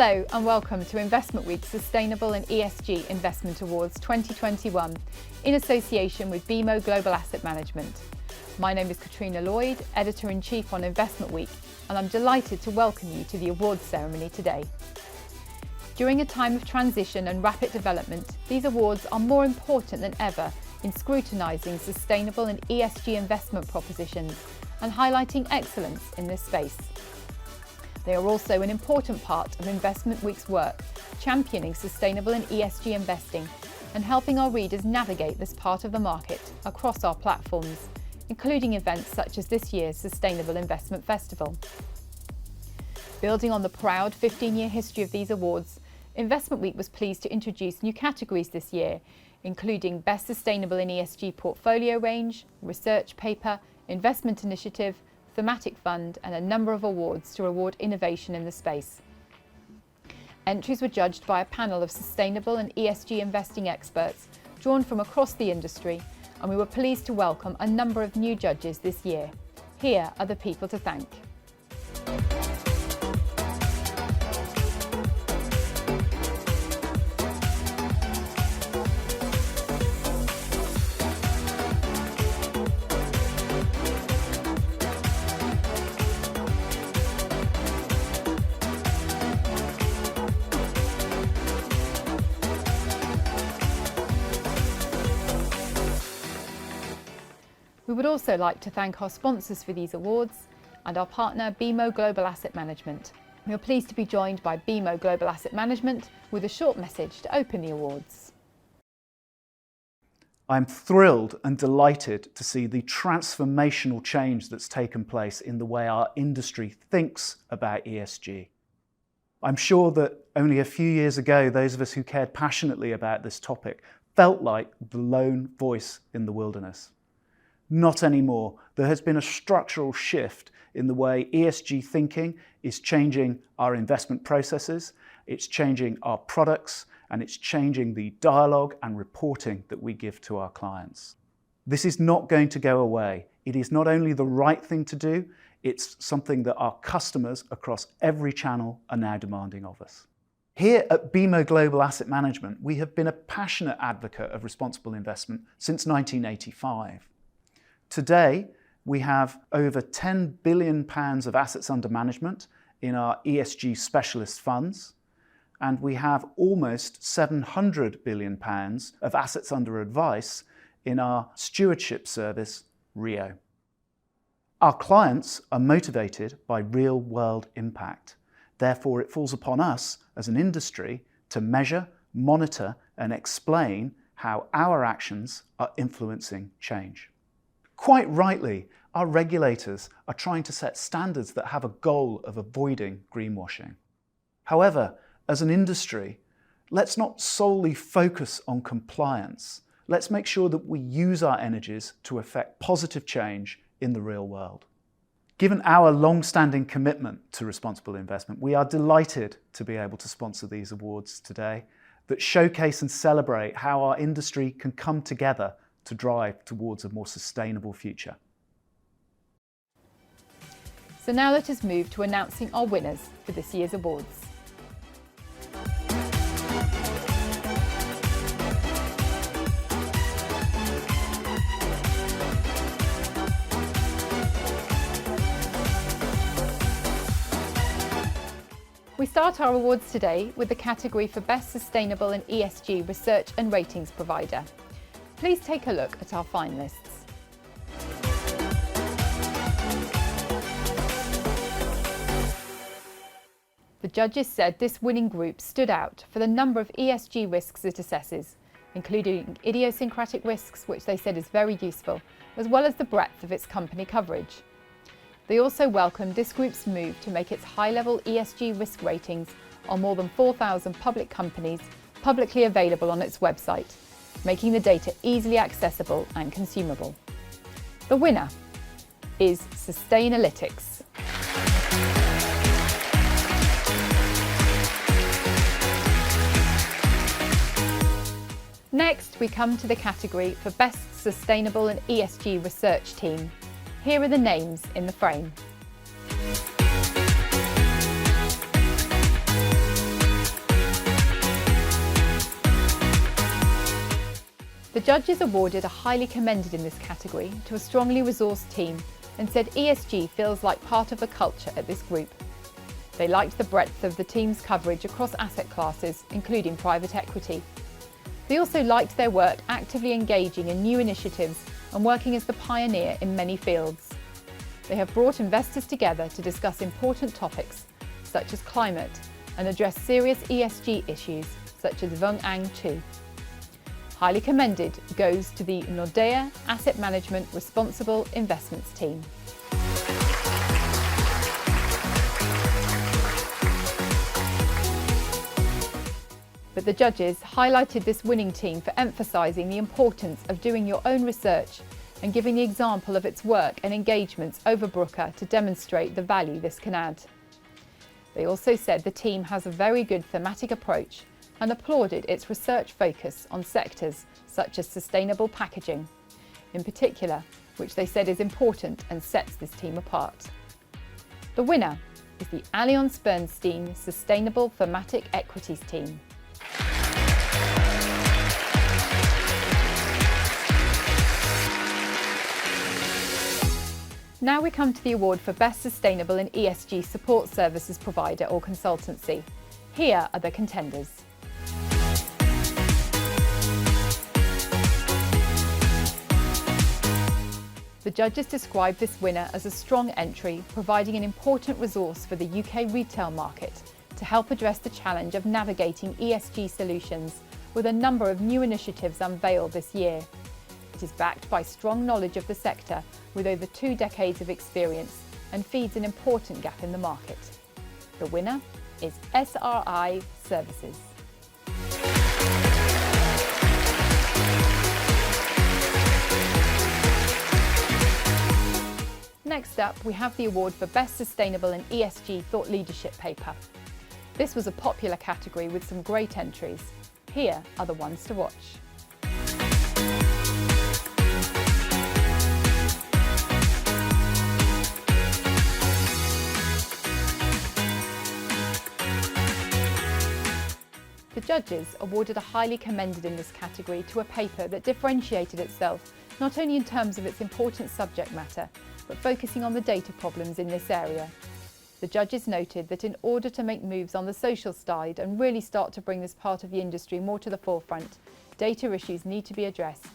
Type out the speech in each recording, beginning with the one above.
Hello and welcome to Investment Week's Sustainable and ESG Investment Awards 2021 in association with BMO Global Asset Management. My name is Katrina Lloyd, Editor-in-Chief on Investment Week, and I'm delighted to welcome you to the awards ceremony today. During a time of transition and rapid development, these awards are more important than ever in scrutinising sustainable and ESG investment propositions and highlighting excellence in this space. They are also an important part of Investment Week's work, championing sustainable and ESG investing and helping our readers navigate this part of the market across our platforms, including events such as this year's Sustainable Investment Festival. Building on the proud 15-year history of these awards, Investment Week was pleased to introduce new categories this year, including Best Sustainable and ESG Portfolio Range, Research Paper, Investment Initiative, Thematic Fund and a number of awards to reward innovation in the space. Entries were judged by a panel of sustainable and ESG investing experts drawn from across the industry, and we were pleased to welcome a number of new judges this year. Here are the people to thank. We would also like to thank our sponsors for these awards and our partner BMO Global Asset Management. We are pleased to be joined by BMO Global Asset Management with a short message to open the awards. I'm thrilled and delighted to see the transformational change that's taken place in the way our industry thinks about ESG. I'm sure that only a few years ago, those of us who cared passionately about this topic felt like the lone voice in the wilderness. Not anymore. There has been a structural shift in the way ESG thinking is changing our investment processes, it's changing our products, and it's changing the dialogue and reporting that we give to our clients. This is not going to go away. It is not only the right thing to do, it's something that our customers across every channel are now demanding of us. Here at BMO Global Asset Management, we have been a passionate advocate of responsible investment since 1985. Today, we have over £10 billion of assets under management in our ESG specialist funds, and we have almost £700 billion of assets under advice in our stewardship service, RIO. Our clients are motivated by real-world impact. Therefore, it falls upon us as an industry to measure, monitor, and explain how our actions are influencing change. Quite rightly, our regulators are trying to set standards that have a goal of avoiding greenwashing. However, as an industry, let's not solely focus on compliance. Let's make sure that we use our energies to effect positive change in the real world. Given our long-standing commitment to responsible investment, we are delighted to be able to sponsor these awards today that showcase and celebrate how our industry can come together to drive towards a more sustainable future. So now let us move to announcing our winners for this year's awards. We start our awards today with the category for Best Sustainable and ESG Research and Ratings Provider. Please take a look at our finalists. The judges said this winning group stood out for the number of ESG risks it assesses, including idiosyncratic risks, which they said is very useful, as well as the breadth of its company coverage. They also welcomed this group's move to make its high-level ESG risk ratings on more than 4,000 public companies publicly available on its website, making the data easily accessible and consumable. The winner is Sustainalytics. Next, we come to the category for Best Sustainable and ESG Research Team. Here are the names in the frame. judges awarded a highly commended in this category to a strongly resourced team and said ESG feels like part of the culture at this group. They liked the breadth of the team's coverage across asset classes, including private equity. They also liked their work actively engaging in new initiatives and working as the pioneer in many fields. They have brought investors together to discuss important topics such as climate and address serious ESG issues such as Vung Ang Chu. Highly commended goes to the Nordea Asset Management Responsible Investments team. But the judges highlighted this winning team for emphasising the importance of doing your own research and giving the example of its work and engagements over Brooker to demonstrate the value this can add. They also said the team has a very good thematic approach and applauded its research focus on sectors such as sustainable packaging, in particular, which they said is important and sets this team apart. The winner is the Allianz Bernstein Sustainable Thematic Equities team. Now we come to the award for Best Sustainable and ESG Support Services Provider or Consultancy. Here are the contenders. The judges described this winner as a strong entry, providing an important resource for the UK retail market to help address the challenge of navigating ESG solutions with a number of new initiatives unveiled this year. It is backed by strong knowledge of the sector with over 2 decades of experience and feeds an important gap in the market. The winner is SRI Services. Next up, we have the award for Best Sustainable and ESG Thought Leadership Paper. This was a popular category with some great entries. Here are the ones to watch. The judges awarded a highly commended in this category to a paper that differentiated itself not only in terms of its important subject matter, but focusing on the data problems in this area. The judges noted that in order to make moves on the social side and really start to bring this part of the industry more to the forefront, data issues need to be addressed,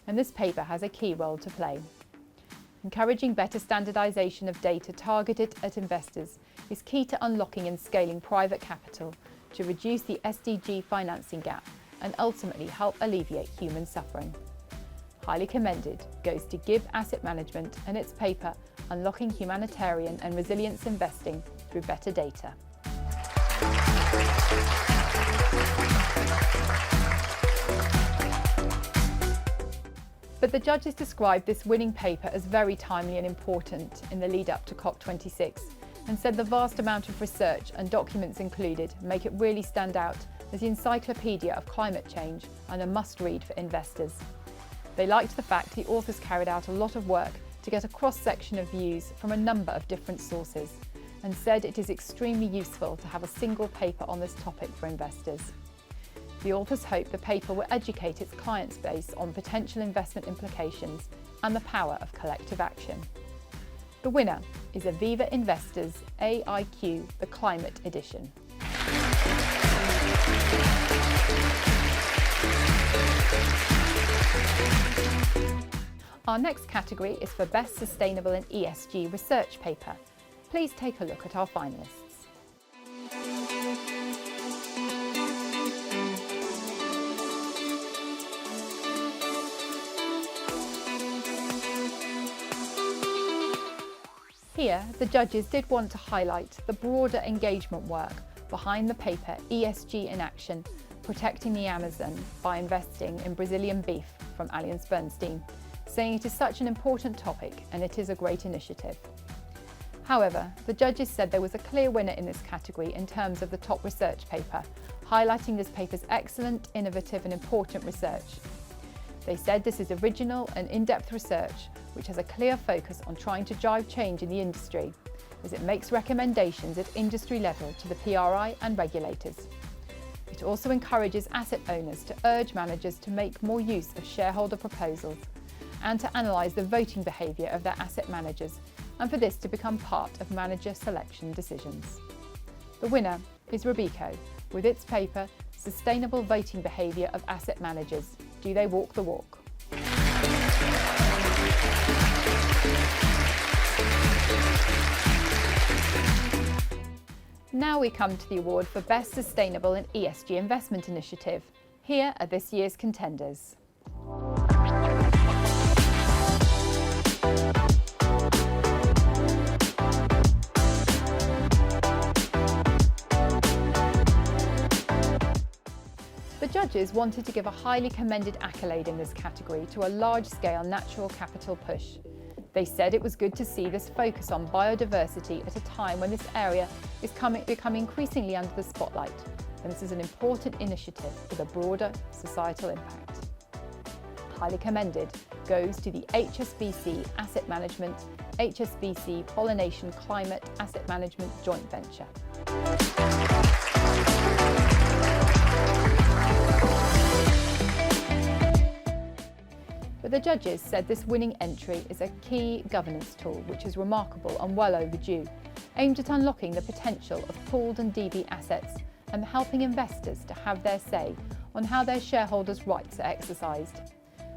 and this paper has a key role to play. Encouraging better standardisation of data targeted at investors is key to unlocking and scaling private capital to reduce the SDG financing gap and ultimately help alleviate human suffering. Highly commended goes to GIB Asset Management and its paper Unlocking Humanitarian and Resilience Investing Through Better Data. But the judges described this winning paper as very timely and important in the lead up to COP26 and said the vast amount of research and documents included make it really stand out as the encyclopedia of climate change and a must-read for investors. They liked the fact the authors carried out a lot of work to get a cross-section of views from a number of different sources and said it is extremely useful to have a single paper on this topic for investors. The authors hope the paper will educate its client base on potential investment implications and the power of collective action. The winner is Aviva Investors AIQ, the Climate Edition. Our next category is for Best Sustainable and ESG Research Paper. Please take a look at our finalists. Here, the judges did want to highlight the broader engagement work behind the paper ESG in Action, Protecting the Amazon by Investing in Brazilian Beef from Allianz Bernstein, saying it is such an important topic and it is a great initiative. However, the judges said there was a clear winner in this category in terms of the top research paper, highlighting this paper's excellent, innovative and important research. They said this is original and in-depth research which has a clear focus on trying to drive change in the industry, as it makes recommendations at industry level to the PRI and regulators. It also encourages asset owners to urge managers to make more use of shareholder proposals and to analyse the voting behaviour of their asset managers, and for this to become part of manager selection decisions. The winner is Robeco, with its paper, Sustainable Voting Behaviour of Asset Managers. Do they walk the walk? Now we come to the award for Best Sustainable and ESG Investment Initiative. Here are this year's contenders. The judges wanted to give a highly commended accolade in this category to a large-scale natural capital push. They said it was good to see this focus on biodiversity at a time when this area is becoming increasingly under the spotlight, and this is an important initiative with a broader societal impact. Highly commended goes to the HSBC Asset Management, HSBC Pollination Climate Asset Management Joint Venture. But the judges said this winning entry is a key governance tool which is remarkable and well overdue, aimed at unlocking the potential of pooled and DB assets and helping investors to have their say on how their shareholders' rights are exercised.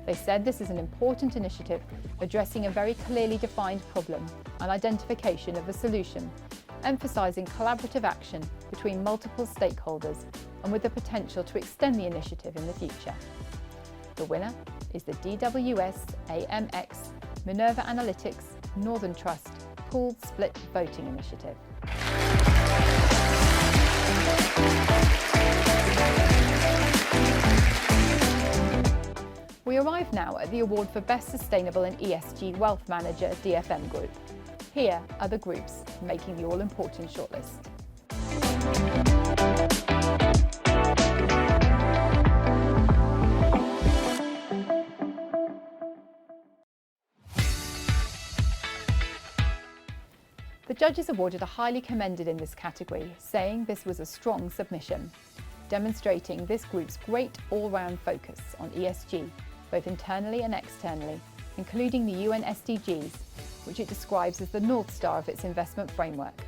They said this is an important initiative addressing a very clearly defined problem and identification of a solution, emphasising collaborative action between multiple stakeholders and with the potential to extend the initiative in the future. The winner is the DWS AMX Minerva Analytics Northern Trust Pooled Split Voting Initiative. We arrive now at the award for Best Sustainable and ESG Wealth Manager DFM Group. Here are the groups making the all-important shortlist. The judges awarded a highly commended in this category, saying this was a strong submission, demonstrating this group's great all-round focus on ESG, both internally and externally, including the UN SDGs, which it describes as the North Star of its investment framework.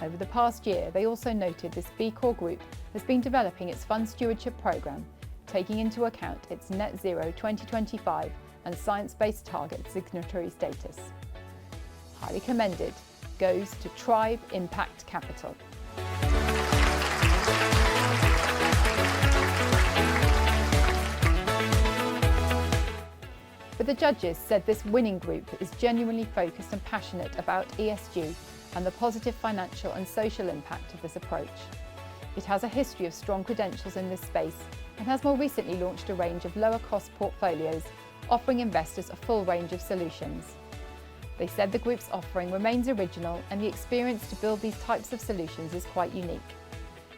Over the past year, they also noted this B Corp group has been developing its fund stewardship programme, taking into account its Net Zero 2025 and science-based target signatory status. Highly commended goes to Tribe Impact Capital. But the judges said this winning group is genuinely focused and passionate about ESG and the positive financial and social impact of this approach. It has a history of strong credentials in this space and has more recently launched a range of lower-cost portfolios, offering investors a full range of solutions. They said the group's offering remains original and the experience to build these types of solutions is quite unique.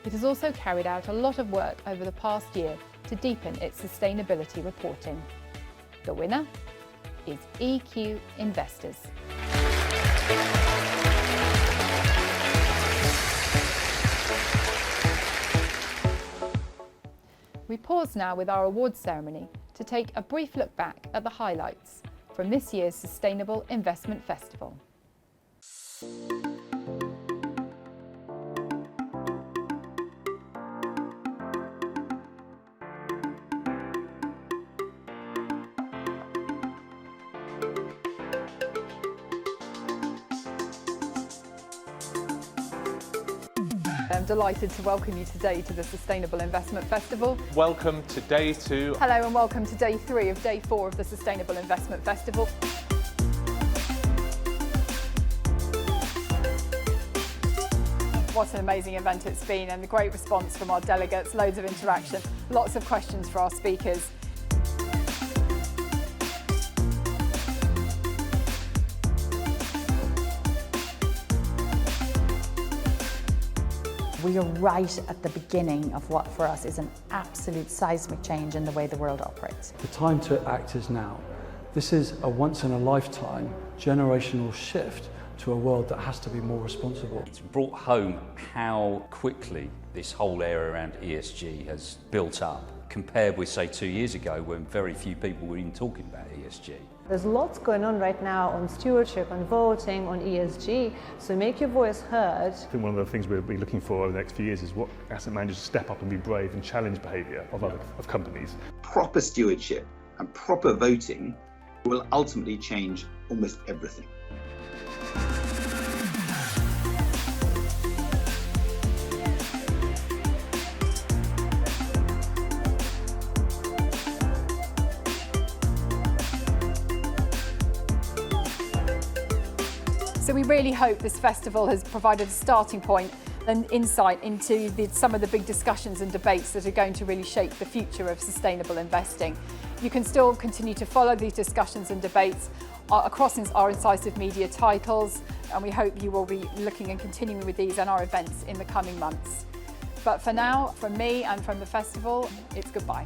It has also carried out a lot of work over the past year to deepen its sustainability reporting. The winner is EQ Investors. We pause now with our awards ceremony to take a brief look back at the highlights from this year's Sustainable Investment Festival. I'm delighted to welcome you today to the Sustainable Investment Festival. Welcome to day 2. Hello and welcome to day 3 of day 4 of the Sustainable Investment Festival. What an amazing event it's been, and a great response from our delegates, loads of interaction, lots of questions for our speakers. We are right at the beginning of what for us is an absolute seismic change in the way the world operates. The time to act is now. This is a once-in-a-lifetime generational shift to a world that has to be more responsible. It's brought home how quickly this whole area around ESG has built up, compared with, say, 2 years ago when very few people were even talking about ESG. There's lots going on right now on stewardship, on voting, on ESG, so make your voice heard. I think one of the things we'll be looking for over the next few years is what asset managers step up and be brave and challenge behaviour of companies. Proper stewardship and proper voting will ultimately change almost everything. So we really hope this festival has provided a starting point and insight into some of the big discussions and debates that are going to really shape the future of sustainable investing. You can still continue to follow these discussions and debates across our incisive media titles, and we hope you will be looking and continuing with these and our events in the coming months. But for now, from me and from the festival, it's goodbye.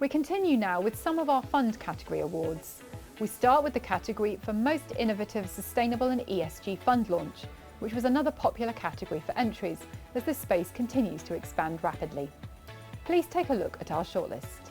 We continue now with some of our fund category awards. We start with the category for Most Innovative Sustainable and ESG Fund Launch, which was another popular category for entries as this space continues to expand rapidly. Please take a look at our shortlist.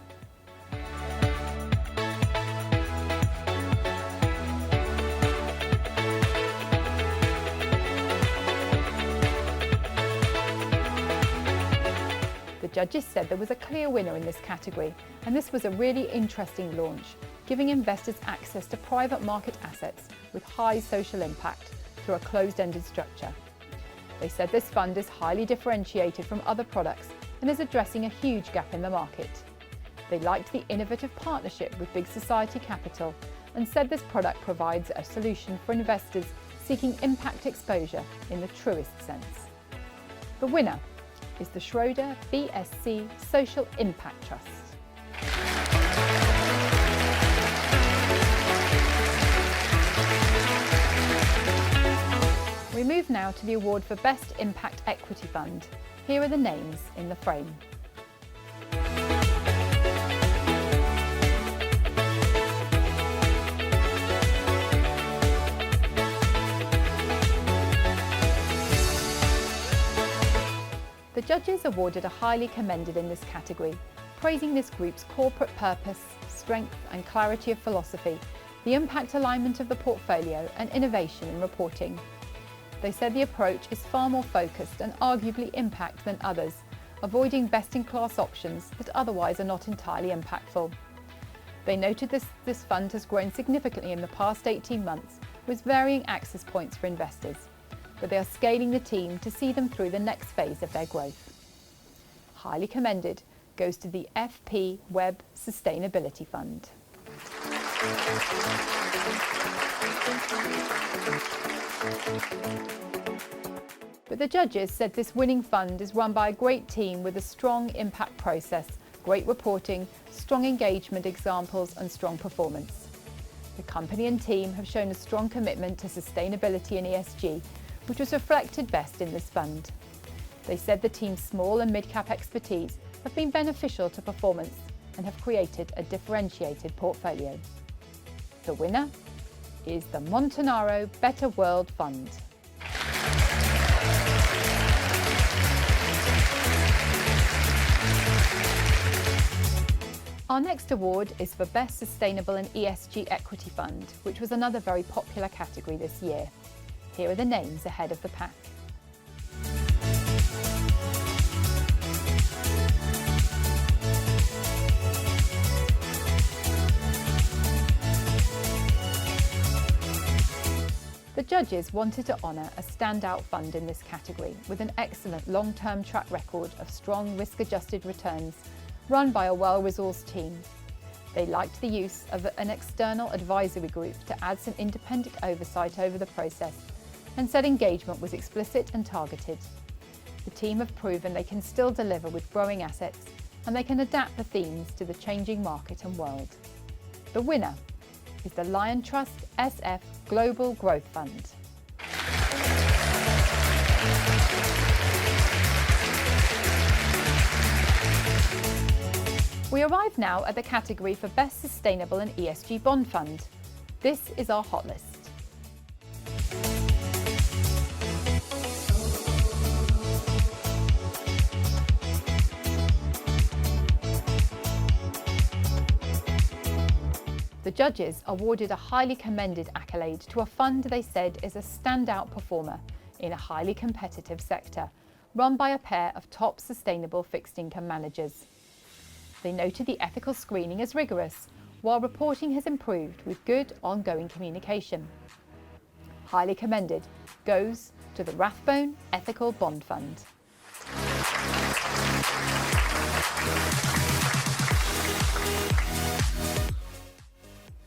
The judges said there was a clear winner in this category, and this was a really interesting launch, giving investors access to private market assets with high social impact through a closed-ended structure. They said this fund is highly differentiated from other products and is addressing a huge gap in the market. They liked the innovative partnership with Big Society Capital and said this product provides a solution for investors seeking impact exposure in the truest sense. The winner is the Schroeder BSC Social Impact Trust. We move now to the award for Best Impact Equity Fund. Here are the names in the frame. The judges awarded a highly commended in this category, praising this group's corporate purpose, strength and clarity of philosophy, the impact alignment of the portfolio and innovation in reporting. They said the approach is far more focused and arguably impact than others, avoiding best-in-class options that otherwise are not entirely impactful. They noted this fund has grown significantly in the past 18 months with varying access points for investors, but they are scaling the team to see them through the next phase of their growth. Highly commended goes to the FP Web Sustainability Fund. But the judges said this winning fund is run by a great team with a strong impact process, great reporting, strong engagement examples and strong performance. The company and team have shown a strong commitment to sustainability and ESG, which was reflected best in this fund. They said the team's small and mid-cap expertise have been beneficial to performance and have created a differentiated portfolio. The winner is the Montanaro Better World Fund. Our next award is for Best Sustainable and ESG Equity Fund, which was another very popular category this year. Here are the names ahead of the pack. The judges wanted to honour a standout fund in this category with an excellent long-term track record of strong risk-adjusted returns, run by a well-resourced team. They liked the use of an external advisory group to add some independent oversight over the process and said engagement was explicit and targeted. The team have proven they can still deliver with growing assets and they can adapt the themes to the changing market and world. The winner is the Lion Trust SF Global Growth Fund. We arrive now at the category for Best Sustainable and ESG Bond Fund. This is our hot list. The judges awarded a highly commended accolade to a fund they said is a standout performer in a highly competitive sector, run by a pair of top sustainable fixed income managers. They noted the ethical screening as rigorous, while reporting has improved with good ongoing communication. Highly commended goes to the Rathbone Ethical Bond Fund.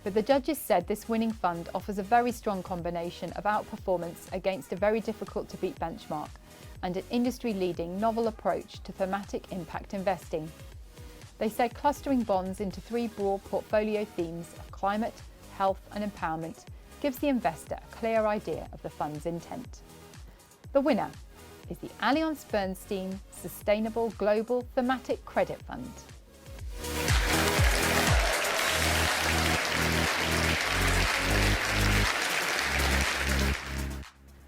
But the judges said this winning fund offers a very strong combination of outperformance against a very difficult to beat benchmark and an industry-leading novel approach to thematic impact investing. They said clustering bonds into 3 broad portfolio themes of climate, health and empowerment gives the investor a clear idea of the fund's intent. The winner is the Allianz Bernstein Sustainable Global Thematic Credit Fund.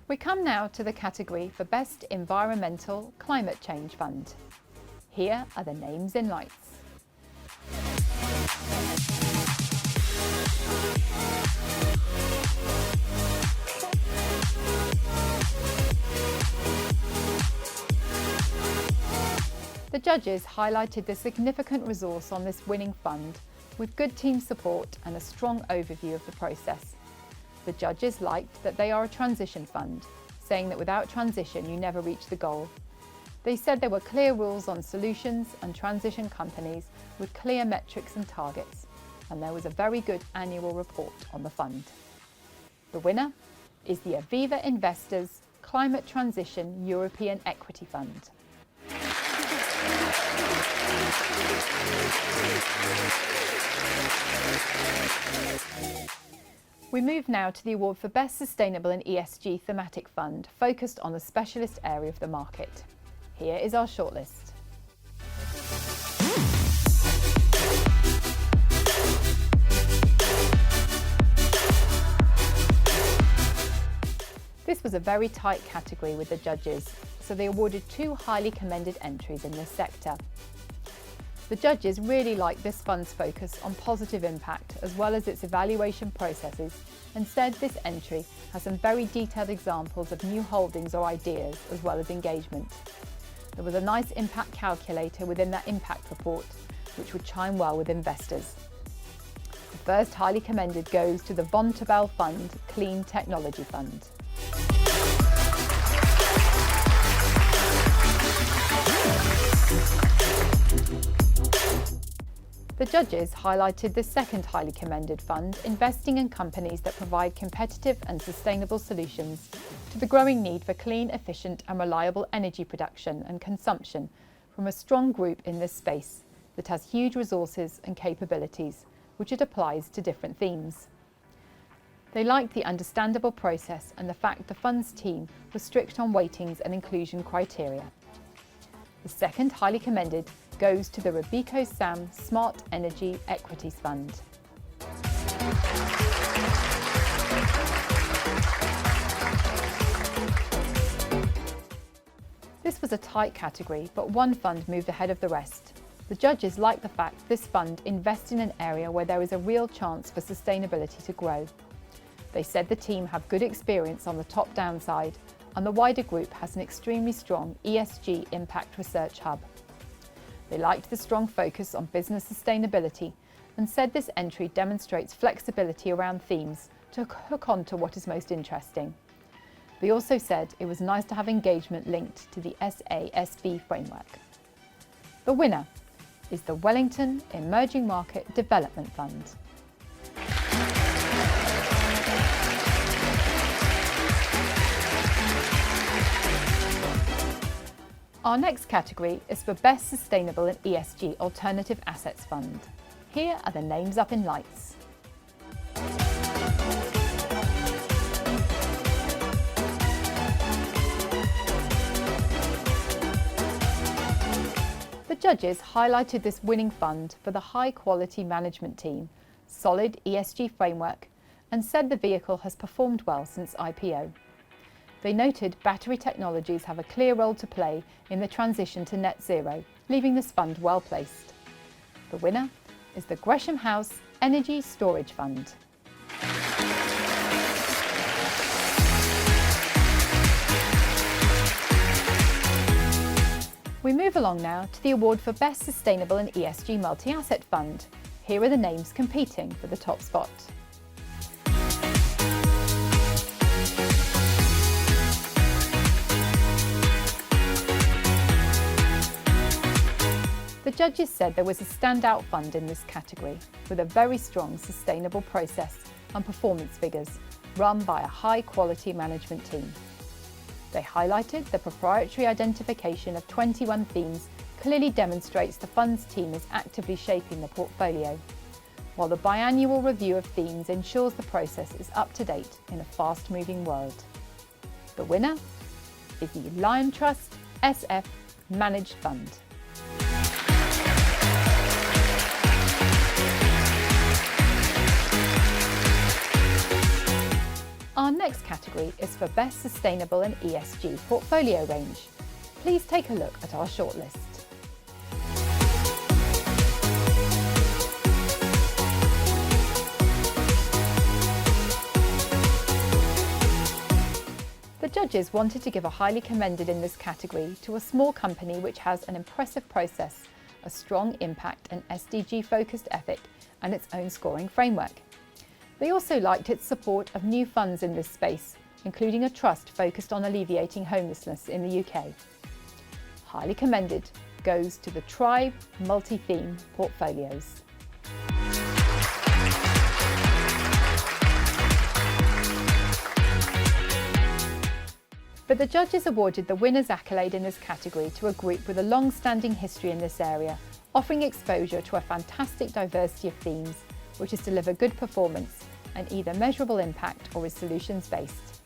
We come now to the category for Best Environmental Climate Change Fund. Here are the names in lights. The judges highlighted the significant resource on this winning fund with good team support and a strong overview of the process. The judges liked that they are a transition fund, saying that without transition you never reach the goal. They said there were clear rules on solutions and transition companies with clear metrics and targets, and there was a very good annual report on the fund. The winner is the Aviva Investors Climate Transition European Equity Fund. We move now to the award for Best Sustainable and ESG Thematic Fund, focused on the specialist area of the market. Here is our shortlist. This was a very tight category with the judges, so they awarded 2 highly commended entries in this sector. The judges really liked this fund's focus on positive impact as well as its evaluation processes, and said this entry has some very detailed examples of new holdings or ideas as well as engagement. There was a nice impact calculator within that impact report, which would chime well with investors. The first highly commended goes to the Vontobel Fund Clean Technology Fund. The judges highlighted the second highly commended fund, investing in companies that provide competitive and sustainable solutions to the growing need for clean, efficient and reliable energy production and consumption from a strong group in this space that has huge resources and capabilities, which it applies to different themes. They liked the understandable process and the fact the fund's team was strict on weightings and inclusion criteria. The second highly commended goes to the Robeco Sam Smart Energy Equities Fund. This was a tight category, but one fund moved ahead of the rest. The judges liked the fact this fund invests in an area where there is a real chance for sustainability to grow. They said the team have good experience on the top-down side, and the wider group has an extremely strong ESG impact research hub. They liked the strong focus on business sustainability and said this entry demonstrates flexibility around themes to hook on to what is most interesting. They also said it was nice to have engagement linked to the SASB framework. The winner is the Wellington Emerging Market Development Fund. Our next category is for Best Sustainable and ESG Alternative Assets Fund. Here are the names up in lights. The judges highlighted this winning fund for the high-quality management team, solid ESG framework, and said the vehicle has performed well since IPO. They noted battery technologies have a clear role to play in the transition to net zero, leaving this fund well placed. The winner is the Gresham House Energy Storage Fund. We move along now to the award for Best Sustainable and ESG Multi-Asset Fund. Here are the names competing for the top spot. The judges said there was a standout fund in this category, with a very strong sustainable process and performance figures run by a high-quality management team. They highlighted the proprietary identification of 21 themes clearly demonstrates the fund's team is actively shaping the portfolio, while the biannual review of themes ensures the process is up to date in a fast-moving world. The winner is the Lion Trust SF Managed Fund. Our next category is for Best Sustainable and ESG Portfolio Range. Please take a look at our shortlist. The judges wanted to give a highly commended in this category to a small company which has an impressive process, a strong impact and SDG-focused ethic, and its own scoring framework. They also liked its support of new funds in this space, including a trust focused on alleviating homelessness in the UK. Highly commended goes to the Tribe Multi-Theme Portfolios. But the judges awarded the winner's accolade in this category to a group with a long-standing history in this area, offering exposure to a fantastic diversity of themes, which has delivered good performance and either measurable impact or is solutions-based.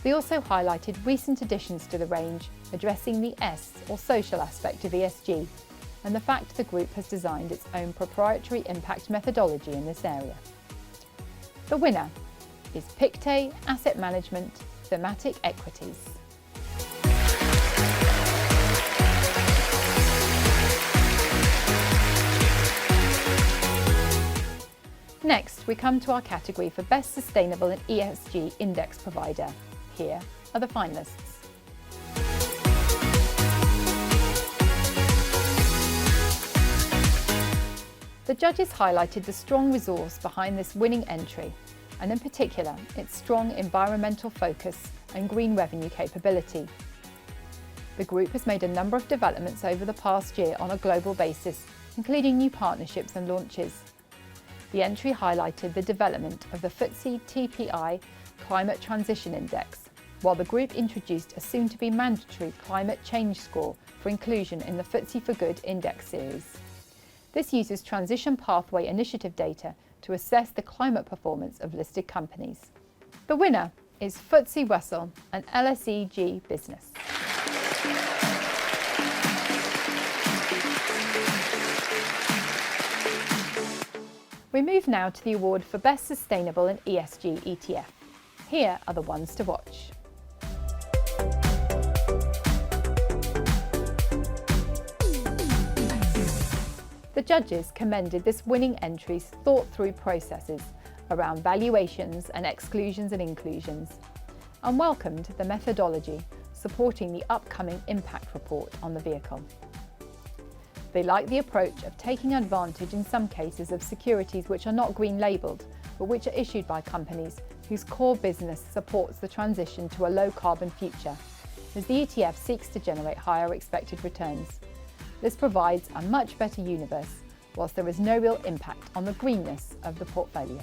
We also highlighted recent additions to the range addressing the S or social aspect of ESG and the fact the group has designed its own proprietary impact methodology in this area. The winner is Pictet Asset Management Thematic Equities. Next, we come to our category for Best Sustainable and ESG Index Provider. Here are the finalists. The judges highlighted the strong resource behind this winning entry, and in particular, its strong environmental focus and green revenue capability. The group has made a number of developments over the past year on a global basis, including new partnerships and launches. The entry highlighted the development of the FTSE TPI Climate Transition Index, while the group introduced a soon-to-be mandatory climate change score for inclusion in the FTSE for Good Index series. This uses Transition Pathway Initiative data to assess the climate performance of listed companies. The winner is FTSE Russell and LSEG Business. We move now to the award for Best Sustainable and ESG ETF. Here are the ones to watch. The judges commended this winning entry's thought-through processes around valuations and exclusions and inclusions, and welcomed the methodology supporting the upcoming impact report on the vehicle. They like the approach of taking advantage in some cases of securities which are not green labelled, but which are issued by companies whose core business supports the transition to a low-carbon future, as the ETF seeks to generate higher expected returns. This provides a much better universe, whilst there is no real impact on the greenness of the portfolio.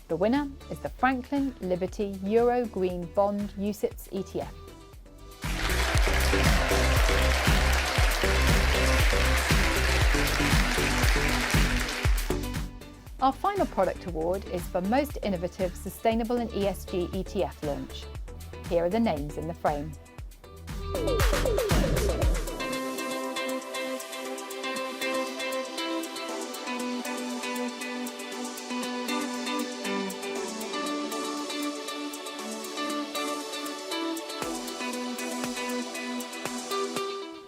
The winner is the Franklin Liberty Euro Green Bond UCITS ETF. Our final product award is for Most Innovative Sustainable and ESG ETF Launch. Here are the names in the frame.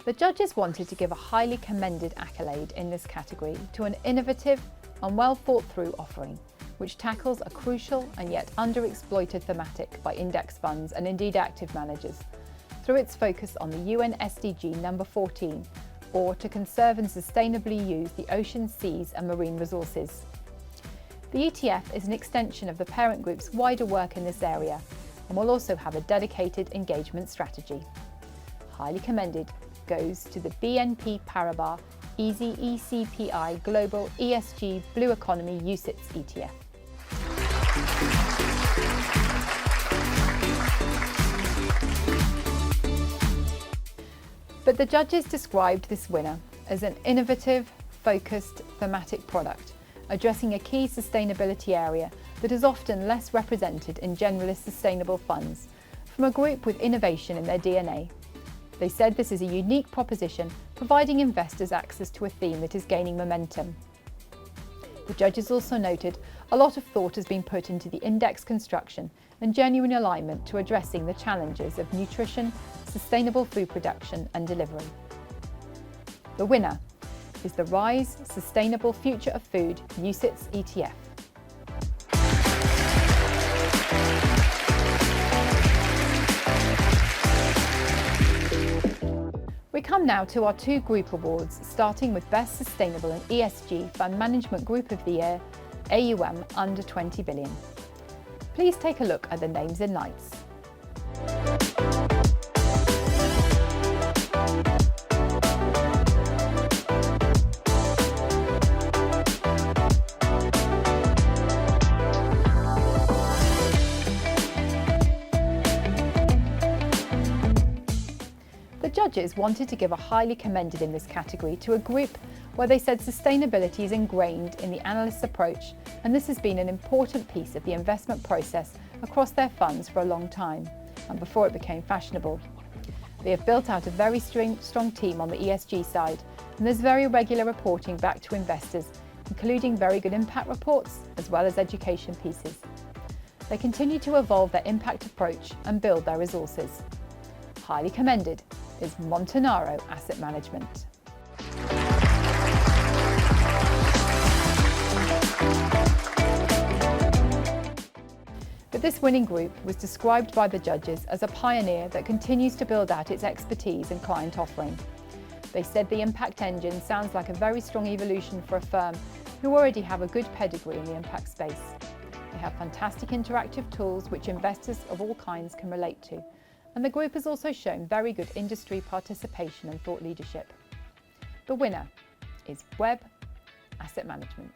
The judges wanted to give a highly commended accolade in this category to an innovative and well thought through offering, which tackles a crucial and yet underexploited thematic by index funds and indeed active managers through its focus on the UN SDG number 14, or to conserve and sustainably use the oceans, seas and marine resources. The ETF is an extension of the parent group's wider work in this area and will also have a dedicated engagement strategy. Highly commended goes to the BNP Paribas Easy ECPI Global ESG Blue Economy UCITS ETF. But the judges described this winner as an innovative, focused, thematic product, addressing a key sustainability area that is often less represented in generalist sustainable funds, from a group with innovation in their DNA. They said this is a unique proposition, providing investors access to a theme that is gaining momentum. The judges also noted a lot of thought has been put into the index construction and genuine alignment to addressing the challenges of nutrition, sustainable food production and delivery. The winner is the RISE Sustainable Future of Food UCITS ETF. We come now to our two group awards, starting with Best Sustainable and ESG Fund Management Group of the Year, AUM under 20 billion. Please take a look at the names in lights. The judges wanted to give a highly commended in this category to a group where they said sustainability is ingrained in the analyst's approach, and this has been an important piece of the investment process across their funds for a long time, and before it became fashionable. They have built out a very strong team on the ESG side, and there's very regular reporting back to investors, including very good impact reports as well as education pieces. They continue to evolve their impact approach and build their resources. Highly commended is Montanaro Asset Management. But this winning group was described by the judges as a pioneer that continues to build out its expertise and client offering. They said the impact engine sounds like a very strong evolution for a firm who already have a good pedigree in the impact space. They have fantastic interactive tools which investors of all kinds can relate to. And the group has also shown very good industry participation and thought leadership. The winner is Web Asset Management.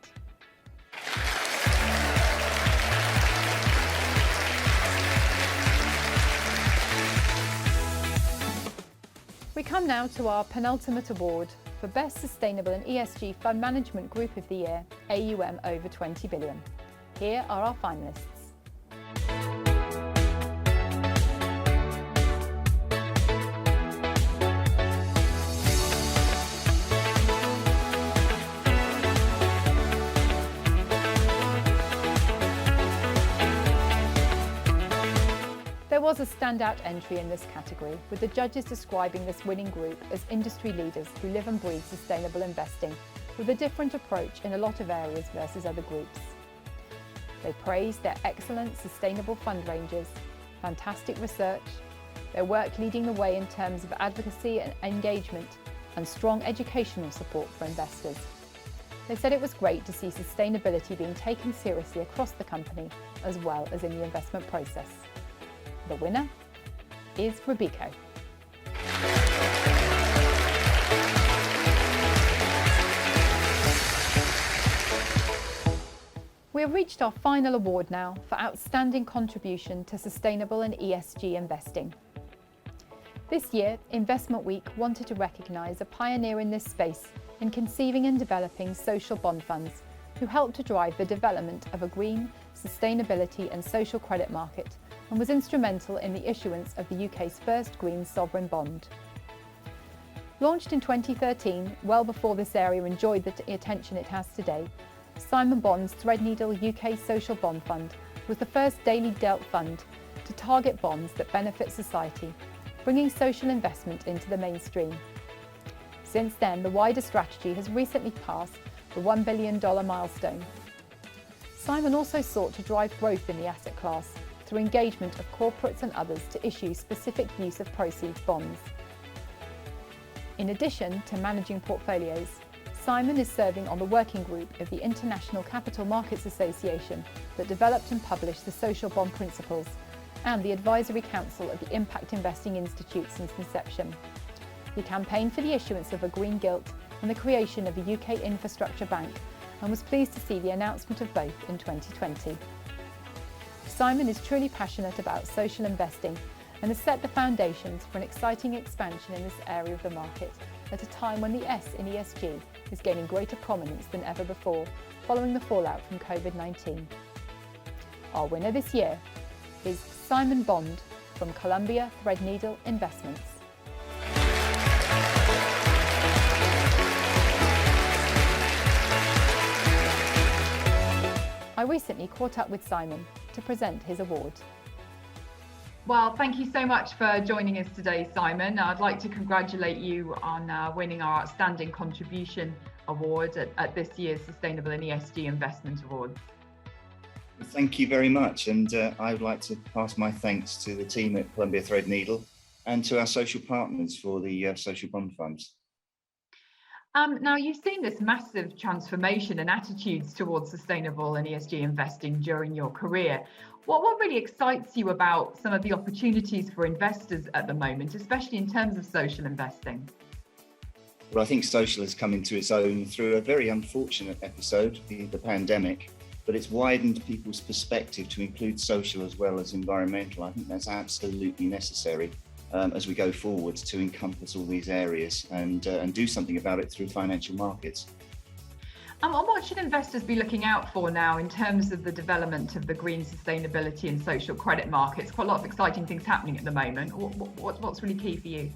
We come now to our penultimate award for Best Sustainable and ESG Fund Management Group of the Year, AUM over 20 billion. Here are our finalists. There was a standout entry in this category, with the judges describing this winning group as industry leaders who live and breathe sustainable investing, with a different approach in a lot of areas versus other groups. They praised their excellent sustainable fund ranges, fantastic research, their work leading the way in terms of advocacy and engagement, and strong educational support for investors. They said it was great to see sustainability being taken seriously across the company, as well as in the investment process. The winner is Robeco. We have reached our final award now for Outstanding Contribution to Sustainable and ESG Investing. This year, Investment Week wanted to recognise a pioneer in this space in conceiving and developing social bond funds who helped to drive the development of a green, sustainability and social credit market and was instrumental in the issuance of the UK's first green sovereign bond. Launched in 2013, well before this area enjoyed the attention it has today, Simon Bond's Threadneedle UK Social Bond Fund was the first daily dealt fund to target bonds that benefit society, bringing social investment into the mainstream. Since then, the wider strategy has recently passed the $1 billion milestone. Simon also sought to drive growth in the asset class through engagement of corporates and others to issue specific use of proceeds bonds. In addition to managing portfolios, Simon is serving on the working group of the International Capital Markets Association that developed and published the Social Bond Principles and the Advisory Council of the Impact Investing Institute since inception. He campaigned for the issuance of a green gilt and the creation of a UK infrastructure bank and was pleased to see the announcement of both in 2020. Simon is truly passionate about social investing and has set the foundations for an exciting expansion in this area of the market at a time when the S in ESG is gaining greater prominence than ever before following the fallout from COVID-19. Our winner this year is Simon Bond from Columbia Threadneedle Investments. I recently caught up with Simon to present his award. Well, thank you so much for joining us today, Simon. I'd like to congratulate you on winning our Outstanding Contribution Award at this year's Sustainable and ESG Investment Awards. Thank you very much, and I would like to pass my thanks to the team at Columbia Threadneedle and to our social partners for the social bond funds. Now, you've seen this massive transformation in attitudes towards sustainable and ESG investing during your career. What really excites you about some of the opportunities for investors at the moment, especially in terms of social investing? Well, I think social has come into its own through a very unfortunate episode, the pandemic, but it's widened people's perspective to include social as well as environmental. I think that's absolutely necessary as we go forward to encompass all these areas and do something about it through financial markets. And what should investors be looking out for now in terms of the development of the green sustainability and social credit markets? Quite a lot of exciting things happening at the moment. What's really key for you?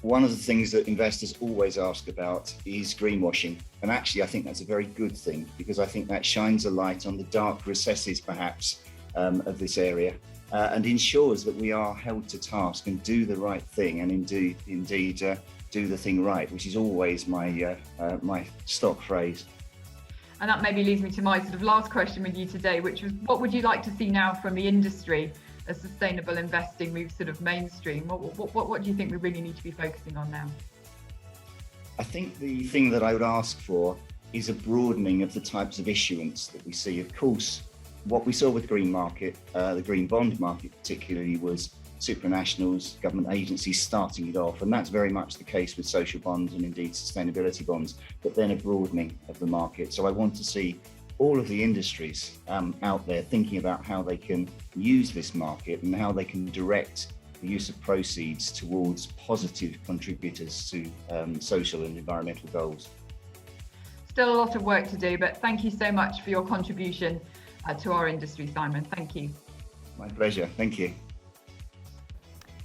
One of the things that investors always ask about is greenwashing. And actually, I think that's a very good thing because I think that shines a light on the dark recesses, perhaps, of this area and ensures that we are held to task and do the right thing and indeed do the thing right, which is always my stock phrase. And that maybe leads me to my sort of last question with you today, which was what would you like to see now from the industry as sustainable investing moves sort of mainstream? What do you think we really need to be focusing on now? I think the thing that I would ask for is a broadening of the types of issuance that we see. Of course, what we saw with green market, the green bond market particularly, was supranationals, government agencies starting it off, and that's very much the case with social bonds and indeed sustainability bonds, but then a broadening of the market. So I want to see all of the industries out there thinking about how they can use this market and how they can direct the use of proceeds towards positive contributors to social and environmental goals. Still a lot of work to do, but thank you so much for your contribution to our industry, Simon. Thank you. My pleasure. Thank you.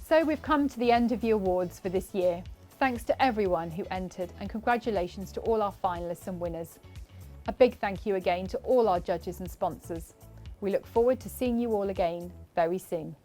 So we've come to the end of the awards for this year. Thanks to everyone who entered and congratulations to all our finalists and winners. A big thank you again to all our judges and sponsors. We look forward to seeing you all again very soon.